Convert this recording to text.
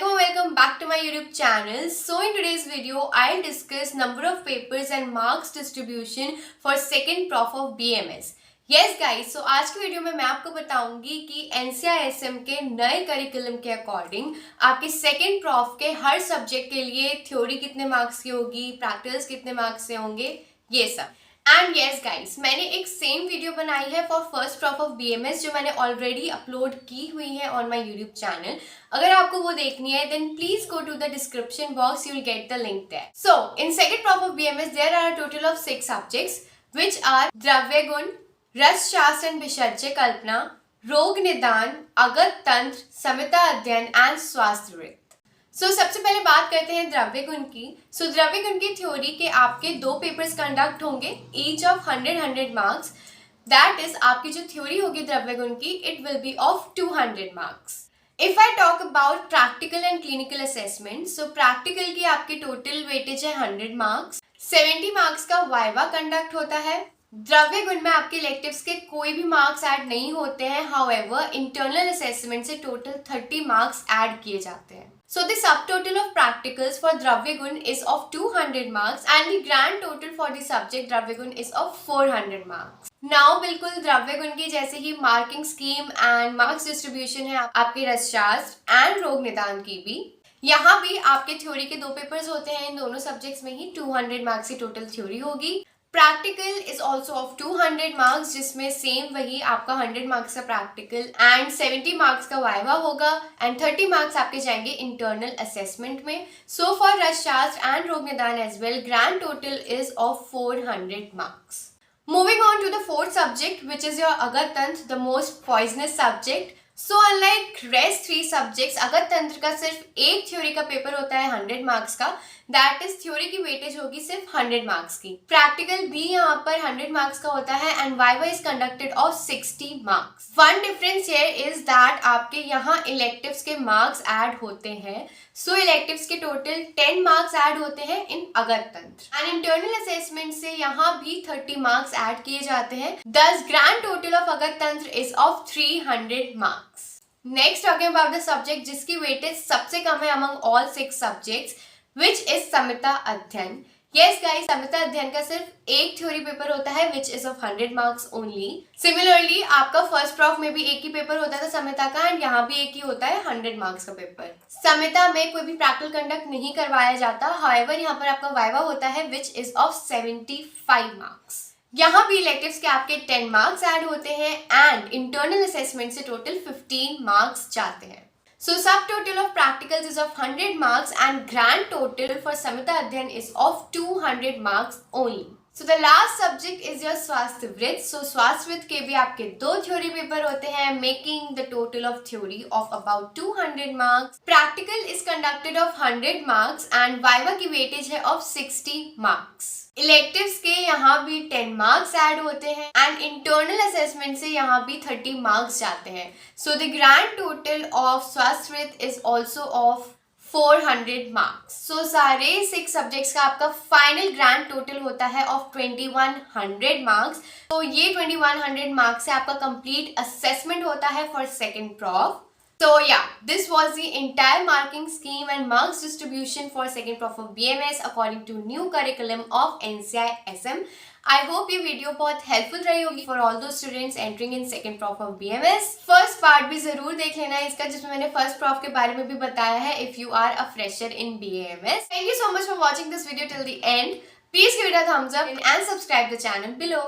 welcome back to my YouTube channel. So in today's video, I'll discuss number of papers and marks distribution for second prof of BMS. Yes guys, so आज की video में मैं आपको बताऊंगी कि NCI-SM के नए curriculum के अकॉर्डिंग आपके सेकेंड प्रॉफ के हर सब्जेक्ट के लिए थ्योरी कितने मार्क्स की होगी, प्रैक्टिकल्स कितने मार्क्स से होंगे, ये सब. एंड येस गाइस, मैंने एक सेम वीडियो बनाई है for first prof of BMS जो मैंने ऑलरेडी अपलोड की हुई है ऑन माय यूट्यूब चैनल. अगर आपको वो देखनी है then please go to the description box, you will get the link there. So in second prof of BMS there are a total of 6 subjects which are Dravya Guna, रस शास्त्र and विसर्ज्य कल्पना, रोग निदान, अगत तंत्र, संहिता अध्ययन एंड स्वास्थ्य वृत्त. सबसे पहले बात करते हैं द्रव्य गुण की. द्रव्य गुण की थ्योरी के आपके 2 पेपर्स कंडक्ट होंगे, each of 100 marks. That is आपकी जो थ्योरी होगी द्रव्य गुण की, it will be of 200 marks. If I talk about practical and clinical assessment, practical की आपकी टोटल वेटेज है 100 मार्क्स. 70 मार्क्स का वाइवा कंडक्ट होता है. द्रव्य गुण में आपके इलेक्टिव्स के कोई भी मार्क्स ऐड नहीं होते हैं. हाउएवर इंटरनल असेसमेंट से टोटल 30 मार्क्स ऐड किए जाते हैं. So the subtotal of practicals for Dravya Gun is of 200 marks and the grand total for the subject Dravya Gun is of 400 marks. Now बिल्कुल द्रव्य गुण की जैसे ही marking scheme and marks distribution है आपके रसशास्त्र एंड रोग निदान की भी. यहाँ भी आपके थ्योरी के 2 पेपर्स होते हैं. इन दोनों सब्जेक्ट्स में ही 200 मार्क्स की टोटल थ्योरी होगी. Practical is also of 200 marks जिसमें सेम वही आपका 100 मार्क्स का प्रैक्टिकल एंड 70 मार्क्स का वाइवा होगा एंड 30 मार्क्स आपके जाएंगे इंटरनल असेसमेंट में. So for रसशास्त्र and Rog Nidan as well grand total is of 400 marks. Moving on to the fourth subject which is your Agad Tantra, the most poisonous subject. So unlike rest 3 subjects, अगत तंत्र का सिर्फ एक theory का paper होता है 100 marks का. That is theory की weightage होगी सिर्फ 100 मार्क्स की. प्रैक्टिकल भी यहाँ पर 100 मार्क्स का होता है and viva is conducted of 60 marks. One difference here is that आपके यहाँ इलेक्टिव्स के मार्क्स ऐड होते हैं. सो इलेक्टिव्स के टोटल 10 मार्क्स ऐड होते हैं इन अगत तंत्र एंड इंटरनल असेसमेंट से यहाँ भी 30 मार्क्स ऐड किए जाते हैं. दस ग्रैंड टोटल ऑफ अगत तंत्र is of 300 marks. Next talking about the subject जिसकी वेटेज सबसे कम है among all 6 subjects which is संहिता अध्ययन. Yes guys, संहिता अध्ययन का सिर्फ एक थ्योरी पेपर होता है which is of 100 marks only. Similarly, आपका फर्स्ट प्रॉफ में भी एक ही पेपर होता था संहिता का एंड यहाँ भी एक ही होता है 100 मार्क्स का पेपर. संहिता में कोई भी प्रैक्टिकल कंडक्ट नहीं करवाया जाता. हाउएवर यहाँ पर आपका वाइवा होता है which is of 75 marks. यहाँ भी इलेक्टिव्स के आपके 10 मार्क्स ऐड होते हैं एंड इंटरनल असेसमेंट से टोटल 15 मार्क्स जाते हैं. So subtotal of practicals is of 100 marks and grand total for Samhita Adhyan is of 200 marks only. So the last subject is your स्वास्थ्य वृत्त. So स्वास्थ्य वृत्त के भी आपके 2 थ्योरी पेपर होते हैं making the total of theory of about 200 marks. Practical is conducted of 100 marks and viva की weightage है of 60 marks. इलेक्टिव्स के यहाँ भी 10 मार्क्स ऐड होते हैं एंड इंटरनल असेसमेंट से यहाँ भी 30 मार्क्स जाते हैं. So the grand total of स्वास्थ्य वृत्त इज ऑल्सो ऑफ 400 मार्क्स. सो सारे 6 सब्जेक्ट्स का आपका फाइनल ग्रैंड टोटल होता है ऑफ 2100 मार्क्स. तो ये 2100 मार्क्स से आपका कंप्लीट असेसमेंट होता है for second prof. So yeah, this was the entire marking scheme and marks distribution for second prof of BMS according to new curriculum of NCI-SM. I hope ये video बहुत helpful रही होगी for all those students entering in second prof of BMS. First part भी जरूर देख लेना है इसका जिसमें मैंने फर्स्ट प्रॉफ के बारे में भी बताया है if you are a fresher in BMS. Thank you so much for watching this video till the end. Please give it a thumbs up and subscribe the channel below.